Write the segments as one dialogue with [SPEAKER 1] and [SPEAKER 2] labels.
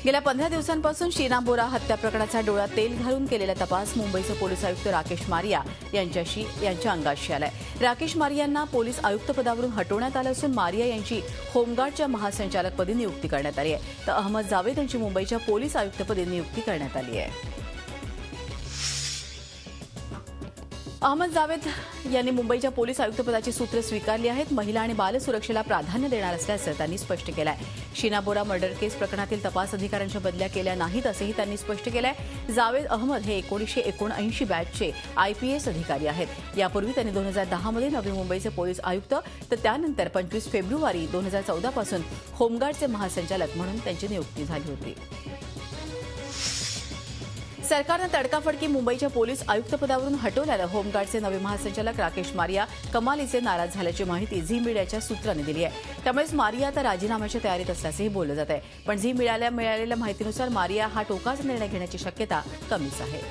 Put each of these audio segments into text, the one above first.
[SPEAKER 1] गेल्या 15 दिवसांपासून शीना बोरा हत्या प्रकरणाचा डोळ्यात तेल घालून केलेला तपास मुंबईचे पोलीस आयुक्त राकेश मारिया यांच्या अंगाशी आलाय। राकेश मारियांना पोलीस आयुक्तपदावरून हटवण्यात आलं असून मारिया यांची होमगार्डच्या महासंचालकपदी नियुक्ती करण्यात आली आहे, तर अहमद जावेद यांची मुंबईच्या पोलीस आयुक्तपदी नियुक्ती करण्यात आली आहे। अहमद जावेद यांनी मुंबईच्या पोलीस आयुक्तपदाची सूत्रे स्वीकारली आहेत। महिला आणि बालसुरक्षेला प्राधान्य देणार असल्याचं त्यांनी स्पष्ट केलं आहे। शीना बोरा मर्डर केस प्रकरणातील तपास अधिकाऱ्यांच्या बदल्या केल्या नाहीत असंही त्यांनी स्पष्ट केलं आहे। जावेद अहमद हे 1979 बॅचचे IPS अधिकारी आहेत। यापूर्वी त्यांनी 2010 मध्ये नवी मुंबईचे पोलीस आयुक्त तर त्यानंतर 25 फेब्रुवारी 2014 पासून होमगार्डचे महासंचालक म्हणून त्यांची नियुक्ती झाली होती। सरकारनं तडकाफडकी मुंबईच्या पोलीस आयुक्तपदावरून हटवल्यानं होमगार्डचे नवे महासंचालक राकेश मारिया कमालीचे नाराज झाल्याची माहिती झी मीडियाच्या सूत्रांनी दिली आहे। त्यामुळेच मारिया आता राजीनाम्याच्या तयारीत असल्याचंही बोललं जात आहे, पण झी मीडियाला मिळालेल्या माहितीनुसार मारिया हा टोकाचा निर्णय घेण्याची शक्यता कमीच आहे।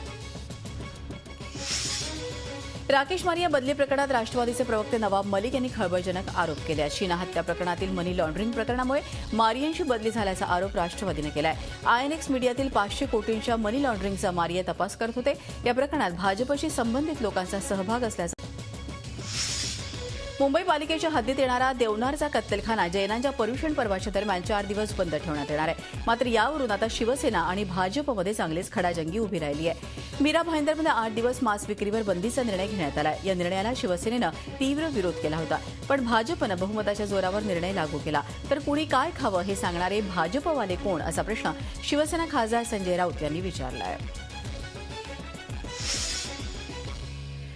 [SPEAKER 1] राकेश मारिया बदली प्रकरणात राष्ट्रवादीचे प्रवक्ते नवाब मलिक यांनी खळबळजनक आरोप केले आहेत। शीना हत्या प्रकरणातील मनी लॉन्ड्रिंग प्रकरणामुळे मारियांची बदली झाल्याचा आरोप राष्ट्रवादीने केला आहे। INX मीडियातील 500 कोटींच्या मनी लॉन्ड्रिंगचा मारिया तपास करत होते। या प्रकरणात भाजपशी संबंधित लोकांचा सहभाग असल्याचा मुंबई पालिकेच्या हद्दीत येणारा देवनारचा कत्तलखाना जैनांच्या पर्युषण पर्वाच्या दरम्यान 4 दिवस बंद ठेवण्यात येणार आहे। मात्र यावरून आता शिवसेना आणि भाजपमध्ये चांगलीच खडाजंगी उभी राहिली आहे। मीरा भाईंदरमध्ये 8 दिवस मांस विक्रीवर बंदीचा निर्णय घेण्यात आला। या निर्णयाला शिवसेनेनं तीव्र विरोध केला होता, पण भाजपनं बहुमताच्या जोरावर निर्णय लागू केला। तर कुणी काय खावं हे सांगणारे भाजपवाले कोण असा प्रश्न शिवसेना खासदार संजय राऊत यांनी विचारला आहे।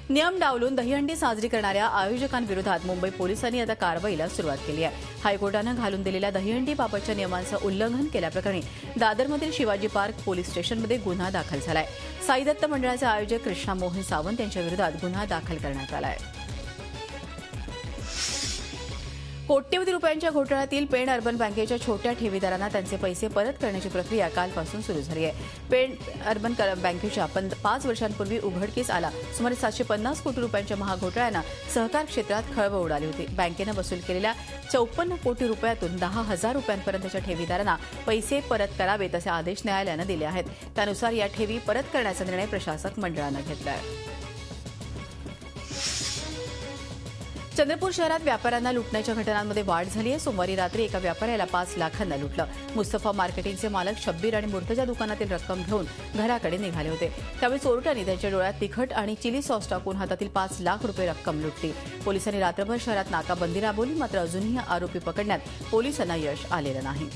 [SPEAKER 1] नियम डावलून दहीहंडी साजरी करणाऱ्या आयोजकांविरोधात मुंबई पोलिसांनी आता कारवाईला सुरुवात केली आहे। हायकोर्टानं घालून दिलेल्या दहीहंडी बाबतच्या नियमांचं उल्लंघन केल्याप्रकरणी दादरमधील शिवाजी पार्क पोलीस स्टेशनमध्ये गुन्हा दाखल झालाय। साई दत्त मंडळाचे आयोजक कृष्णा मोहन सावंत यांच्या विरोधात गुन्हा दाखल करण्यात आला आहे। कोट्यवधी रुपयांच्या घोटाळ्यातील पेण अर्बन बँकेच्या छोट्या ठेवीदारांना त्यांचे पैसे परत करण्याची प्रक्रिया कालपासून सुरू झाली आहे। पेण अर्बन बँकेच्या 5 वर्षांपूर्वी उघडकीस आला सुमारे 750 कोटी रुपयांच्या महाघोटाळ्यानं सहकार क्षेत्रात खळबळ उडाली होती। बँकेनं वसूल केलेल्या 54 कोटी रुपयातून 10,000 रुपयांपर्यंतच्या ठेवीदारांना पैसे परत करावेत असे आदेश न्यायालयानं दिले आहेत। त्यानुसार या ठेवी परत करण्याचा निर्णय प्रशासक मंडळानं घेतला आहे। चंद्रपूर शहरात व्यापाऱ्यांना लुटण्याच्या घटनांमध्ये वाढ झाली आहे। सोमवारी रात्री एका व्यापाऱ्याला 5 लाखांना लुटलं। मुस्तफा मार्केटिंगचे मालक शब्बीर आणि मुर्तजा दुकानातील रक्कम घेऊन घराकडे निघाले होते। त्यावेळी चोरट्यांनी त्यांच्या डोळ्यात तिखट आणि चिली सॉस टाकून हातातील 5 लाख रुपये रक्कम लुटली। पोलिसांनी रात्रभर शहरात नाकाबंदी राबवली, मात्र अजूनही आरोपी पकडण्यात पोलिसांना यश आलेलं नाही।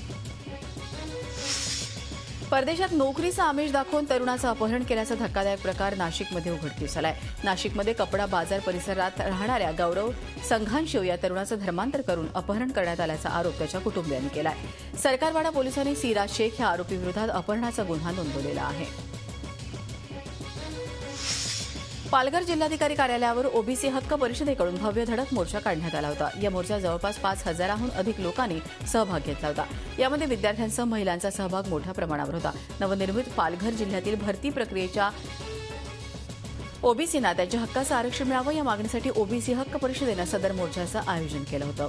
[SPEAKER 1] परदेशात नोकरीचं आमिष दाखवून तरुणाचं अपहरण केल्याचा धक्कादायक प्रकार नाशिकमध्ये उघडकीस आलाय। नाशिकमध्ये कपडा बाजार परिसरात राहणाऱ्या गौरव संघांशिव या तरुणाचं धर्मांतर करून अपहरण करण्यात आल्याचा आरोप त्याच्या कुटुंबियांनी केलाय। सरकारवाडा पोलिसांनी सिराज शेख या आरोपीविरोधात अपहरणाचा गुन्हा नोंदवलेला आहे। पालघर जिल्हाधिकारी कार्यालयावर ओबीसी हक्क परिषदेकडून भव्य धडक मोर्चा काढण्यात आला होता। या मोर्चात जवळपास 5,000हून अधिक लोकांनी सहभाग घेतला होता। यामध्ये विद्यार्थ्यांसह महिलांचा सहभाग मोठ्या प्रमाणावर होता। नवनिर्मित पालघर जिल्ह्यातील भरती प्रक्रियेच्या ओबीसींना त्यांच्या हक्काचं आरक्षण मिळावं या मागणीसाठी ओबीसी हक्क परिषदेनं सदर मोर्चाचं आयोजन केलं होतं।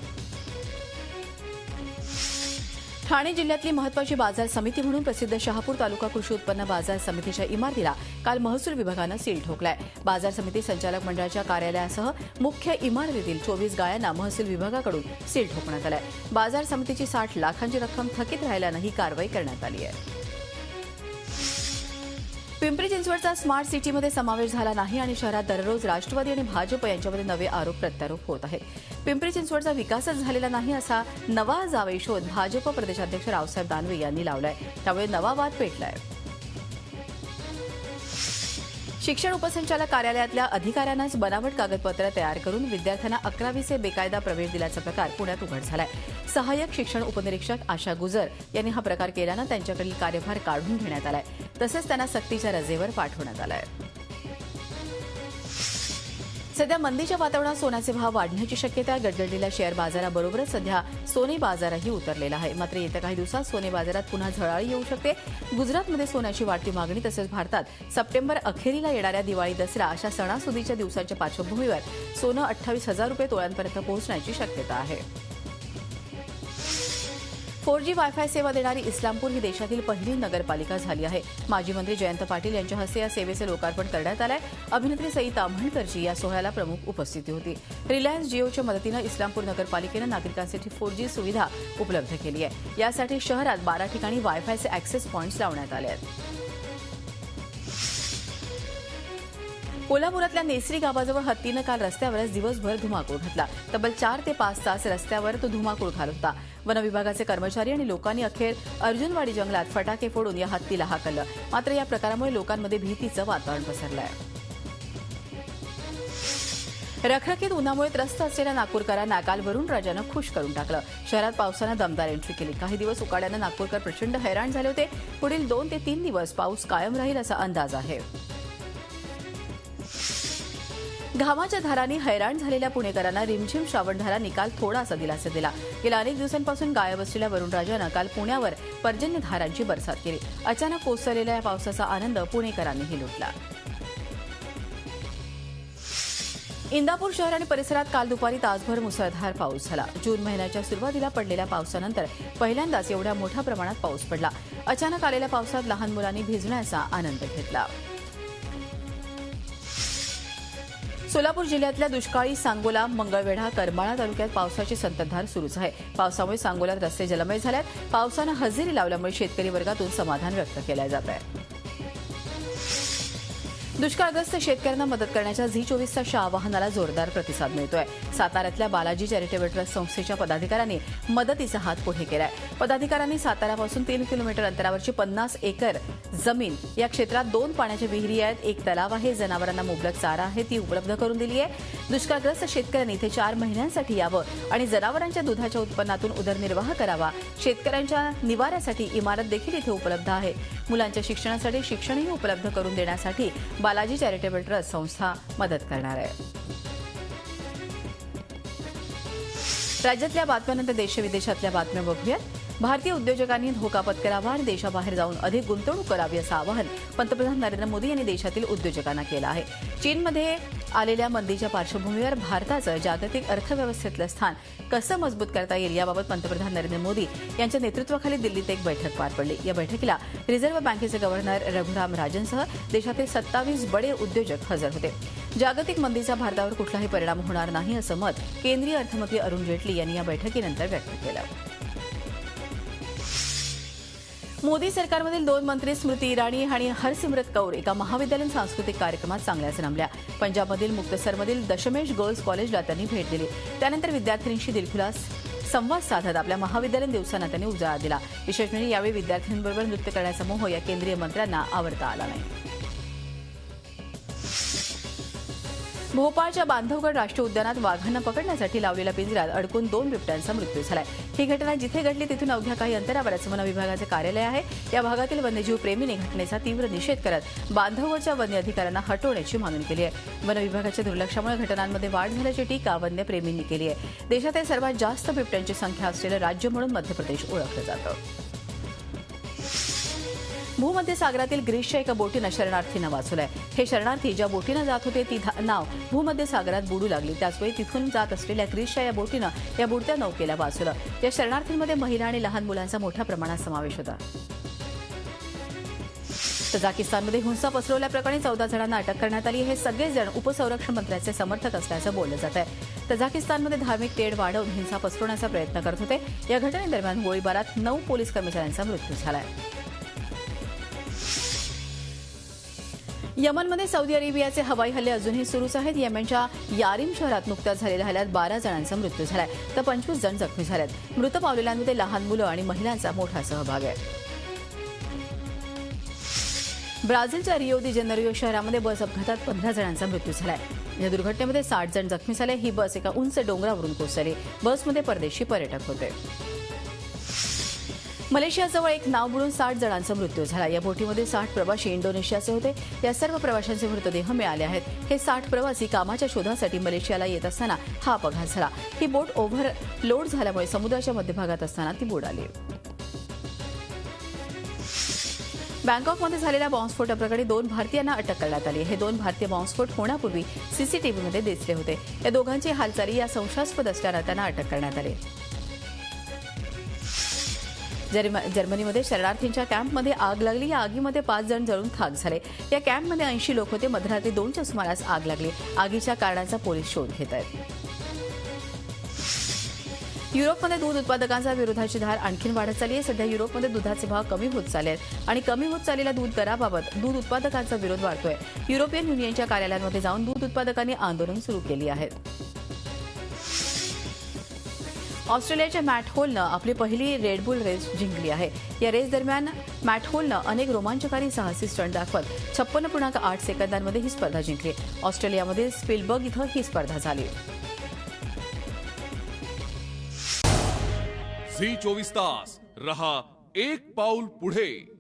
[SPEAKER 1] ठाणे जिल्ह्यातली महत्त्वाची बाजार समिती म्हणून प्रसिद्ध शहापूर तालुका कृषी उत्पन्न बाजार समितीच्या इमारतीला काल महसूल विभागानं सील ठोकलाय। बाजार समिती संचालक मंडळाच्या कार्यालयासह मुख्य इमारतीतील 24 गाळ्यांना महसूल विभागाकडून सील ठोकण्यात आलाय। बाजार समितीची 60 लाखांची रक्कम थकीत राहिल्यानं ही कारवाई करण्यात आली आहे। पिंपरी चिंचवडचा स्मार्ट सिटीमध्ये समावेश झाला नाही आणि शहरात दररोज राष्ट्रवादी आणि भाजप यांच्यामध्ये नवे आरोप प्रत्यारोप होत आहेत। पिंपरी चिंचवडचा विकासच झालेला नाही असा नवा जावई शोध भाजप प्रदेशाध्यक्ष रावसाहेब दानवे यांनी लावलाय। त्यामुळे नवा वाद पेटलाय। शिक्षण उपसंचालक कार्यालयातल्या अधिकाऱ्यांनाच बनावट कागदपत्र तयार करून विद्यार्थ्यांना 11वीचे बेकायदा प्रवेश दिल्याचा प्रकार पुण्यात उघड झालाय। सहाय्यक शिक्षण उपनिरीक्षक आशा गुजर यांनी हा प्रकार केल्यानं त्यांच्याकडील कार्यभार काढून घेण्यात आलाय, तसेच त्यांना सक्तीच्या रजेवर पाठवण्यात आलाय। सध्या मंदीच्या वातावरणात सोन्याचे भाव वाढण्याची शक्यता आहे। गडगडलेल्या शेअर बाजाराबरोबरच सध्या सोने बाजारही उतरलेला आहे। मात्र येत्या काही दिवसात सोने बाजारात पुन्हा झळाळी येऊ शकते। गुजरातमध्ये सोन्याची वाढती मागणी तसेच भारतात सप्टेंबर अखेरीला येणाऱ्या दिवाळी दसरा अशा सणासुदीच्या दिवसांच्या पार्श्वभूमीवर सोनं 28,000 रुपये तोळ्यांपर्यंत पोहोचण्याची शक्यता आहे। 4G वायफाय सेवा देणारी इस्लामपूर ही देशातील पहिली नगरपालिका झाली आहे. माजी मंत्री जयंत पाटील यांच्या हस्ते या सेवेचे लोकार्पण करण्यात आले. अभिनेत्री सई ताम्हणकरची या सोहळ्याला प्रमुख उपस्थिती होती. रिलायन्स जिओच्या मदतीनं इस्लामपूर नगरपालिकेनं नागरिकांसाठी 4G सुविधा उपलब्ध केली आहे. यासाठी शहरात 12 ठिकाणी वायफायचे ॲक्सेस पॉइंट्स लावण्यात आले आहेत. कोल्हापुरातल्या नेसरी गावाजवळ हत्तीनं काल रस्त्यावरच दिवसभर धुमाकूळ घातला. तब्बल 4 ते 5 तास रस्त्यावर तो धुमाकूळ घालत होता. वनविभागाचे कर्मचारी आणि लोकांनी अखेर अर्जुनवाडी जंगलात फटाके फोडून या हत्तीला हाकललं. मात्र या प्रकारामुळे लोकांमध्ये भीतीचं वातावरण पसरलंय. रखरखीत उन्हामुळे त्रस्त असलेल्या नागपूरकरांना काल वरुण राजानं खुश करून टाकलं. शहरात पावसानं दमदार एंट्री केली. काही दिवस उकाड्यानं नागपूरकर प्रचंड हैराण झाले होते. पुढील 2 ते 3 दिवस पाऊस कायम राहील असा अंदाज आहे. घामाच्या धारांनी हैराण झालेल्या पुणेकरांना रिमझिम श्रावणधारा निकाल थोडासा दिलासा दिला. गेल्या अनेक दिवसांपासून गायब असलेल्या वरुणराजानं काल पुण्यावर पर्जन्यधारांची बरसात केली. अचानक कोसळलेल्या या पावसाचा आनंद पुणेकरांनीही लुटला. इंदापूर शहर आणि परिसरात काल दुपारी तासभर मुसळधार पाऊस झाला. जून महिन्याच्या सुरुवातीला पडलेल्या पावसानंतर पहिल्यांदाच एवढ्या मोठ्या प्रमाणात पाऊस पडला. अचानक आलेल्या पावसात लहान मुलांनी भिजण्याचा आनंद घेतला. सोलापूर जिल्ह्यातल्या दुष्काळी सांगोला, मंगळवेढा, करमाळा तालुक्यात पावसाची संततधार सुरूच आहे. पावसामुळे सांगोल्यात रस्ते जलमय झाले आहेत. पावसानं हजेरी लावल्यामुळे शेतकरी वर्गातून समाधान व्यक्त केलं जात आहे. दुष्काळग्रस्त शेतकऱ्यांना मदत करण्याच्या झी24 तासच्या आवाहनाला जोरदार प्रतिसाद मिळतोय. साताऱ्यातल्या बालाजी चॅरिटेबल ट्रस्ट संस्थेच्या पदाधिकाऱ्यांनी मदतीचा हात पुढे केलाय. पदाधिकाऱ्यांनी साताऱ्यापासून 3 किलोमीटर अंतरावरची 50 एकर जमीन या क्षेत्रात 2 पाण्याच्या विहिरी आहेत, 1 तलाव आहे, जनावरांना मुबलक चारा आहे ती उपलब्ध करून दिली आहे. दुष्काळग्रस्त शेतकऱ्यांनी इथे 4 महिन्यांसाठी यावं आणि जनावरांच्या दुधाच्या उत्पन्नातून उदरनिर्वाह करावा. शेतकऱ्यांच्या निवाऱ्यासाठी इमारत देखील इथे उपलब्ध आहे. मुलांच्या शिक्षणासाठी शिक्षणही उपलब्ध करून देण्यासाठी बालाजी चॅरिटेबल ट्रस्ट संस्था मदत करणार आहे. राज्यातल्या बातम्यानंतर देश-विदेशातल्या बातम्या बघूयात. भारतीय उद्योजकांनी धोका पत्करावा आणि देशाबाहेर जाऊन अधिक गुंतवणूक करावी असं आवाहन पंतप्रधान नरेंद्र मोदी यांनी देशातील उद्योजकांना केलं आहे. चीनमध्ये आलेल्या मंदीच्या पार्श्वभूमीवर भारताचं जागतिक अर्थव्यवस्थेतलं स्थान कसं मजबूत करता येईल याबाबत पंतप्रधान नरेंद्र मोदी यांच्या नेतृत्वाखाली दिल्लीत एक बैठक पार पडली. या बैठकीला रिझर्व्ह बँकेचे गव्हर्नर रघुराम राजनसह देशातील 27 बडे उद्योजक हजर होते. जागतिक मंदीचा भारतावर कुठलाही परिणाम होणार नाही असं मत केंद्रीय अर्थमंत्री अरुण जेटली यांनी या बैठकीनंतर व्यक्त केलं. मोदी सरकारमधील 2 मंत्री स्मृती इराणी आणि हरसिमरत कौर एका महाविद्यालयीन सांस्कृतिक कार्यक्रमात चांगल्याच रमल्या. पंजाबमधील मुक्तसरमधील दशमेश गर्ल्स कॉलेजला त्यांनी भेट दिली. त्यानंतर विद्यार्थिनींशी दिलखुलास संवाद साधत आपल्या महाविद्यालयीन दिवसांना त्यांनी उजाळा दिला. विशेष म्हणजे यावेळी विद्यार्थिनींबरोबर नृत्य करण्याचा मोह या केंद्रीय मंत्र्यांना आवडता आला नाही. भोपाळच्या बांधवगड राष्ट्रीय उद्यानात वाघांना पकडण्यासाठी लावलेल्या पिंजऱ्यात अडकून 2 बिबट्यांचा मृत्यू झालाय. ही घटना जिथे घडली तिथून अवघ्या काही अंतरावरच वन विभागाचे कार्यालय आहे. या भागातील वन्यजीव प्रेमींनी घटनेचा तीव्र निषेध करत बांधवगडच्या वन्य अधिकाऱ्यांना हटवण्याची मागणी केली आहे. वन विभागाच्या दुर्लक्षामुळे घटनांमध्ये वाढ झाल्याची टीका वन्यप्रेमींनी केली आहे. देशातील सर्वात जास्त बिबट्यांची संख्या असलेलं राज्य म्हणून मध्य प्रदेश ओळखलं जातं. भूमध्य सागरातील ग्रीसच्या एका बोटीनं शरणार्थींना वाचवलंय. हे शरणार्थी ज्या बोटीनं जात होते ती नाव भूमध्य सागरात बुडू लागली. त्याचवेळी तिथून जात असलेल्या ग्रीसच्या या बोटीनं या बुडत्या नौकेला वाचवलं. या शरणार्थींमध्ये महिला आणि लहान मुलांचा मोठ्या प्रमाणात समावेश होता. तजाकिस्तानमध्ये हिंसा पसरवल्याप्रकरणी 14 जणांना अटक करण्यात आली. हे सगळेजण उपसंरक्षण मंत्र्याचे समर्थक असल्याचं बोललं जात आहे. तजाकिस्तानमध्ये धार्मिक तेढ वाढवून हिंसा पसरवण्याचा प्रयत्न करत होते. या घटनेदरम्यान गोळीबारात 9 पोलीस कर्मचाऱ्यांचा मृत्यू झालाय. यमनमध्ये सौदी अरेबियाचे हवाई हल्ले अजूनही सुरूच आहेत. येमेनच्या यारीम शहरात नुकत्याच झालेल्या हल्ल्यात 12 जणांचा मृत्यू झालाय तर 25 जण जखमी झालेत. मृत पावलेल्यांमध्ये लहान मुलं आणि महिलांचा मोठा सहभाग आहे. ब्राझीलच्या रियो दी जेनेरियो शहरामध्ये बस अपघातात 15 जणांचा मृत्यू झालाय. या दुर्घटनेमध्ये 60 जण जखमी झाले. ही बस एका उंच डोंगरावरून कोसळली. बसमध्ये परदेशी पर्यटक होते. मलेशियाजवळ एक नाव बुडून 60 जणांचा मृत्यू झाला. या बोटीमध्ये 60 प्रवासी इंडोनेशियाचे होते. या सर्व प्रवाशांचे मृतदेह मिळाले आहेत. हे 60 प्रवासी कामाच्या शोधासाठी मलेशियाला येत असताना हा अपघात झाला. ही बोट ओव्हरलोड झाल्यामुळे समुद्राच्या मध्यभागात असताना ती बुडाली. बँकॉकमध्ये झालेल्या बॉम्बस्फोटाप्रकरणी 2 भारतीयांना अटक करण्यात आली. हे 2 भारतीय बॉम्बस्फोट होण्यापूर्वी सीसीटीव्हीमध्ये दिसले होते. या दोघांची हालचाली या संशयास्पद असल्यानं त्यांना अटक करण्यात आली. जर्मनीमध्ये शरणार्थींच्या कॅम्पमध्ये आग लागली. या आगीमध्ये 5 जण जळून खाक झाले. या कॅम्पमध्ये 80 लोक होते. मध्यरात्री 2च्या सुमारास आग लागली. आगीच्या कारणाचा पोलीस शोध घेत आहेत. युरोपमध्ये दूध उत्पादकांचा विरोधाची धार आणखी वाढत चालली आहे. सध्या युरोपमध्ये दुधाचे भाव कमी होत चालले आहेत आणि कमी होत चाललेल्या दूध दराबाबत दूध उत्पादकांचा विरोध वाढतोय. युरोपियन युनियनच्या कार्यालयांमध्ये जाऊन दूध उत्पादकांनी आंदोलन सुरू केली आहेत. ऑस्ट्रेलियाच्या मॅट होलनं आपली पहिली रेड बुल रेस जिंकली आहे. या रेस दरम्यान मॅट होलनं अनेक रोमांचकारी साहसी स्टंट दाखवत 56.8 सेकंदांमध्ये ही स्पर्धा जिंकली. ऑस्ट्रेलियामध्ये स्पिलबर्ग इथं ही स्पर्धा झाली.
[SPEAKER 2] झी 24 तास रहा एक पाऊल पुढे.